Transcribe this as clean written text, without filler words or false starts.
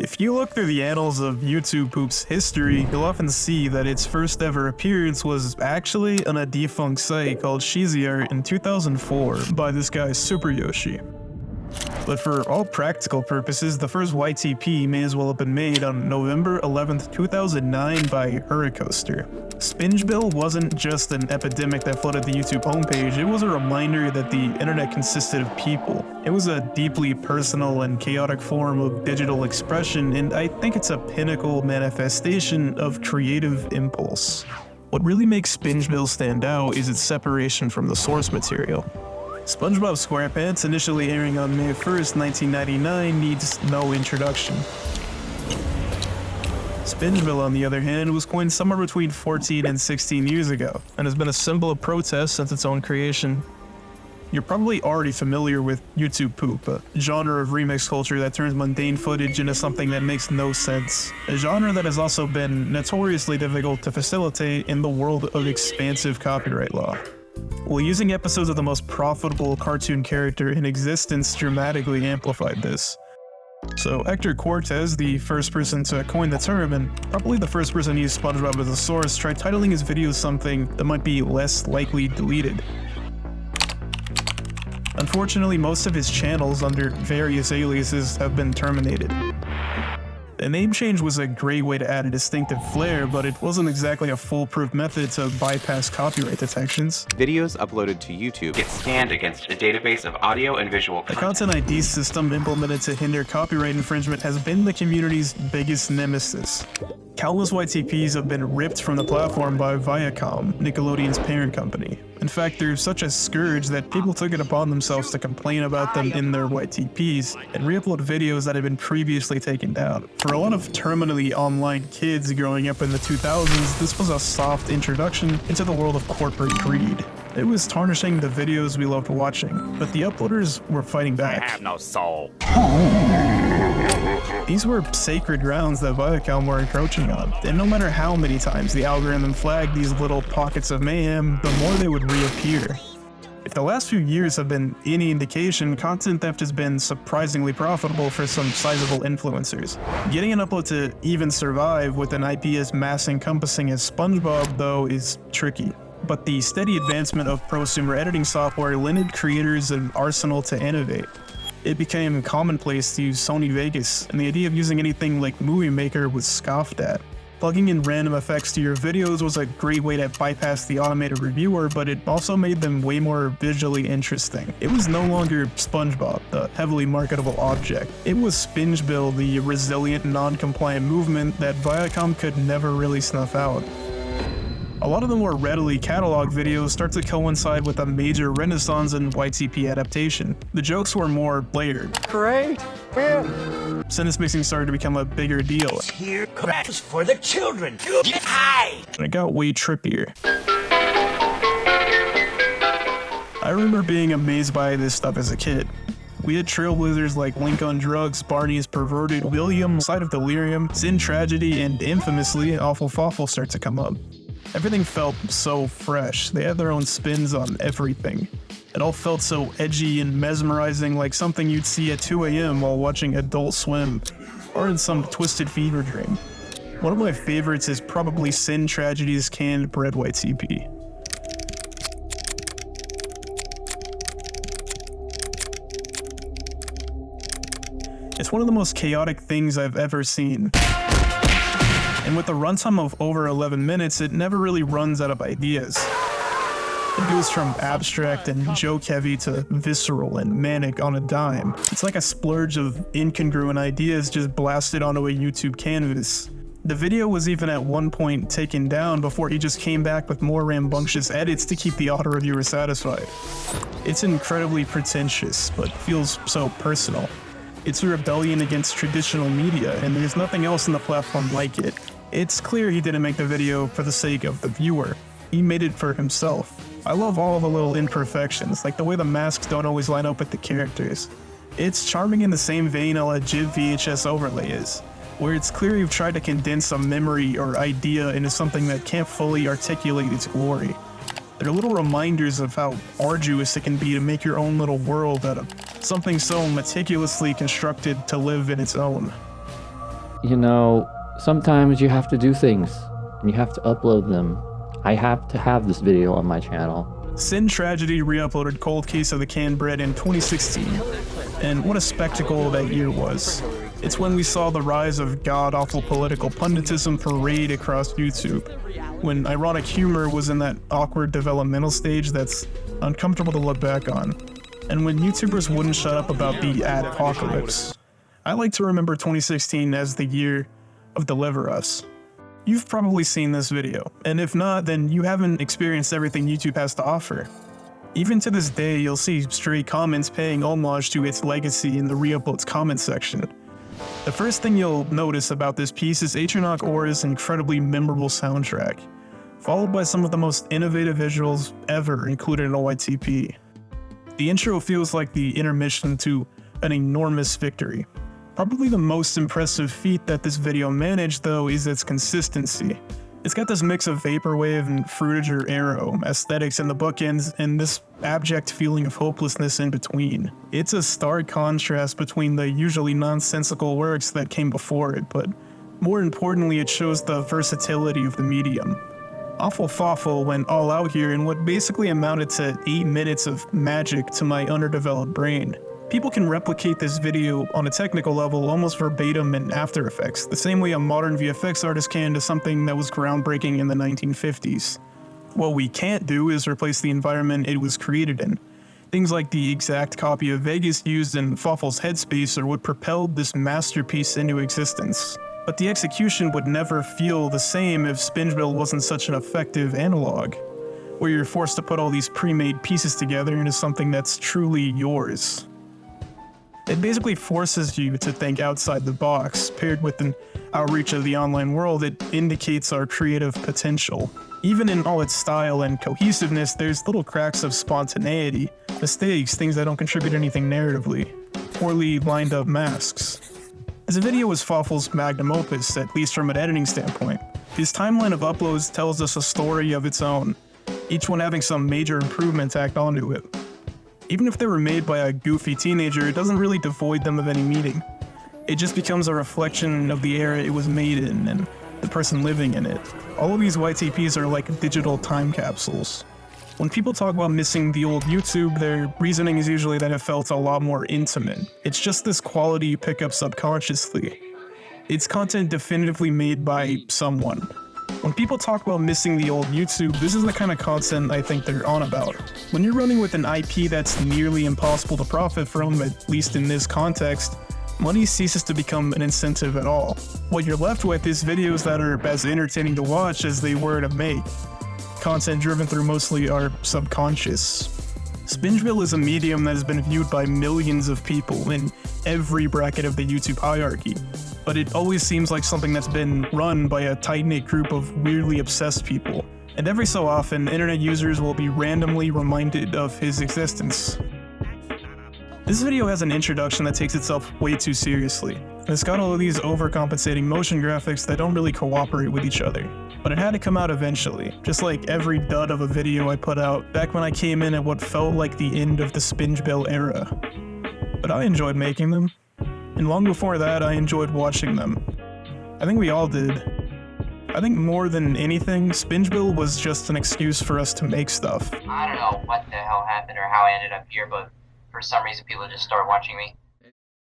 If you look through the annals of YouTube Poop's history, you'll often see that its first ever appearance was actually on a defunct site called Shizier in 2004 by this guy Super Yoshi. But for all practical purposes, the first YTP may as well have been made on November 11th, 2009 by Hurricoaster. Spingebill wasn't just an epidemic that flooded the YouTube homepage, it was a reminder that the internet consisted of people. It was a deeply personal and chaotic form of digital expression, and I think it's a pinnacle manifestation of creative impulse. What really makes Spingebill stand out is its separation from the source material. SpongeBob SquarePants, initially airing on May 1st, 1999, needs no introduction. Spingebill, on the other hand, was coined somewhere between 14 and 16 years ago, and has been a symbol of protest since its own creation. You're probably already familiar with YouTube Poop, a genre of remix culture that turns mundane footage into something that makes no sense. A genre that has also been notoriously difficult to facilitate in the world of expansive copyright law. Well, using episodes of the most profitable cartoon character in existence dramatically amplified this. So Hector Cortez, the first person to coin the term and probably the first person to use SpongeBob as a source, tried titling his videos something that might be less likely deleted. Unfortunately, most of his channels under various aliases have been terminated. The name change was a great way to add a distinctive flair, but it wasn't exactly a foolproof method to bypass copyright detections. Videos uploaded to YouTube get scanned against a database of audio and visual content. The Content ID system implemented to hinder copyright infringement has been the community's biggest nemesis. Countless YTPs have been ripped from the platform by Viacom, Nickelodeon's parent company. In fact, they're such a scourge that people took it upon themselves to complain about them in their YTPs and re-upload videos that had been previously taken down. For a lot of terminally online kids growing up in the 2000s, this was a soft introduction into the world of corporate greed. It was tarnishing the videos we loved watching, but the uploaders were fighting back. I have no soul. These were sacred grounds that Viacom were encroaching on, and no matter how many times the algorithm flagged these little pockets of mayhem, the more they would reappear. If the last few years have been any indication, content theft has been surprisingly profitable for some sizable influencers. Getting an upload to even survive with an IP as mass-encompassing as SpongeBob, though, is tricky. But the steady advancement of prosumer editing software lended creators an arsenal to innovate. It became commonplace to use Sony Vegas, and the idea of using anything like Movie Maker was scoffed at. Plugging in random effects to your videos was a great way to bypass the automated reviewer, but it also made them way more visually interesting. It was no longer SpongeBob, the heavily marketable object. It was Spingebill, the resilient, non-compliant movement that Viacom could never really snuff out. A lot of the more readily cataloged videos start to coincide with a major renaissance in YTP adaptation. The jokes were more layered. Great. Sentence mixing started to become a bigger deal. Here cracks for the children. Get high. And it got way trippier. I remember being amazed by this stuff as a kid. We had trailblazers like Link on Drugs, Barney is Perverted, William, Side of Delirium, Sin Tragedy, and infamously, Awful Fawful start to come up. Everything felt so fresh. They had their own spins on everything. It all felt so edgy and mesmerizing, like something you'd see at 2 a.m. while watching Adult Swim, or in some twisted fever dream. One of my favorites is probably Sin Tragedy's Canned Bread YTP. It's one of the most chaotic things I've ever seen. And with a runtime of over 11 minutes, it never really runs out of ideas. It goes from abstract and joke-heavy to visceral and manic on a dime. It's like a splurge of incongruent ideas just blasted onto a YouTube canvas. The video was even at one point taken down before he just came back with more rambunctious edits to keep the auto-reviewer satisfied. It's incredibly pretentious, but feels so personal. It's a rebellion against traditional media, and there's nothing else on the platform like it. It's clear he didn't make the video for the sake of the viewer. He made it for himself. I love all the little imperfections, like the way the masks don't always line up with the characters. It's charming in the same vein a GIF VHS overlay is, where it's clear you've tried to condense a memory or idea into something that can't fully articulate its glory. They're little reminders of how arduous it can be to make your own little world out of something so meticulously constructed to live in its own. you know, sometimes you have to do things and you have to upload them. I have to have this video on my channel. Sin Tragedy re-uploaded Cold Case of the Canned Bread in 2016, and what a spectacle that year was. It's when we saw the rise of god-awful political punditism parade across YouTube, when ironic humor was in that awkward developmental stage that's uncomfortable to look back on, and when YouTubers wouldn't shut up about the ad-apocalypse. I like to remember 2016 as the year of Deliver Us. You've probably seen this video, and if not, then you haven't experienced everything YouTube has to offer. Even to this day, you'll see stray comments paying homage to its legacy in the re-uploads comment section. The first thing you'll notice about this piece is Atronach Or's incredibly memorable soundtrack, followed by some of the most innovative visuals ever included in OYTP. The intro feels like the intermission to an enormous victory. Probably the most impressive feat that this video managed, though, is its consistency. It's got this mix of vaporwave and fruitager arrow aesthetics in the bookends and this abject feeling of hopelessness in between. It's a stark contrast between the usually nonsensical works that came before it, but more importantly, it shows the versatility of the medium. Awful Fawful went all out here in what basically amounted to 8 minutes of magic to my underdeveloped brain. People can replicate this video on a technical level almost verbatim in After Effects, the same way a modern VFX artist can to something that was groundbreaking in the 1950s. What we can't do is replace the environment it was created in. Things like the exact copy of Vegas used in Fawful's headspace are what propelled this masterpiece into existence. But the execution would never feel the same if Spingebill wasn't such an effective analog, where you're forced to put all these pre-made pieces together into something that's truly yours. It basically forces you to think outside the box. Paired with an outreach of the online world, it indicates our creative potential. Even in all its style and cohesiveness, there's little cracks of spontaneity, mistakes, things that don't contribute anything narratively, poorly lined up masks. This video was Fawful's magnum opus, at least from an editing standpoint. His timeline of uploads tells us a story of its own, each one having some major improvement tacked onto it. Even if they were made by a goofy teenager, it doesn't really devoid them of any meaning. It just becomes a reflection of the era it was made in and the person living in it. All of these YTPs are like digital time capsules. When people talk about missing the old YouTube, their reasoning is usually that it felt a lot more intimate. It's just this quality you pick up subconsciously. It's content definitively made by someone. When people talk about missing the old YouTube, this is the kind of content I think they're on about. When you're running with an IP that's nearly impossible to profit from, at least in this context, money ceases to become an incentive at all. What you're left with is videos that are as entertaining to watch as they were to make. Content driven through mostly our subconscious. Spingebill is a medium that has been viewed by millions of people in every bracket of the YouTube hierarchy, but it always seems like something that's been run by a tight-knit group of weirdly obsessed people. And every so often, internet users will be randomly reminded of his existence. This video has an introduction that takes itself way too seriously, and it's got all of these overcompensating motion graphics that don't really cooperate with each other. But it had to come out eventually, just like every dud of a video I put out back when I came in at what felt like the end of the Spingebill era. But I enjoyed making them, and long before that I enjoyed watching them. I think we all did. I think more than anything, Spingebill was just an excuse for us to make stuff. I don't know what the hell happened or how I ended up here, but for some reason people just started watching me.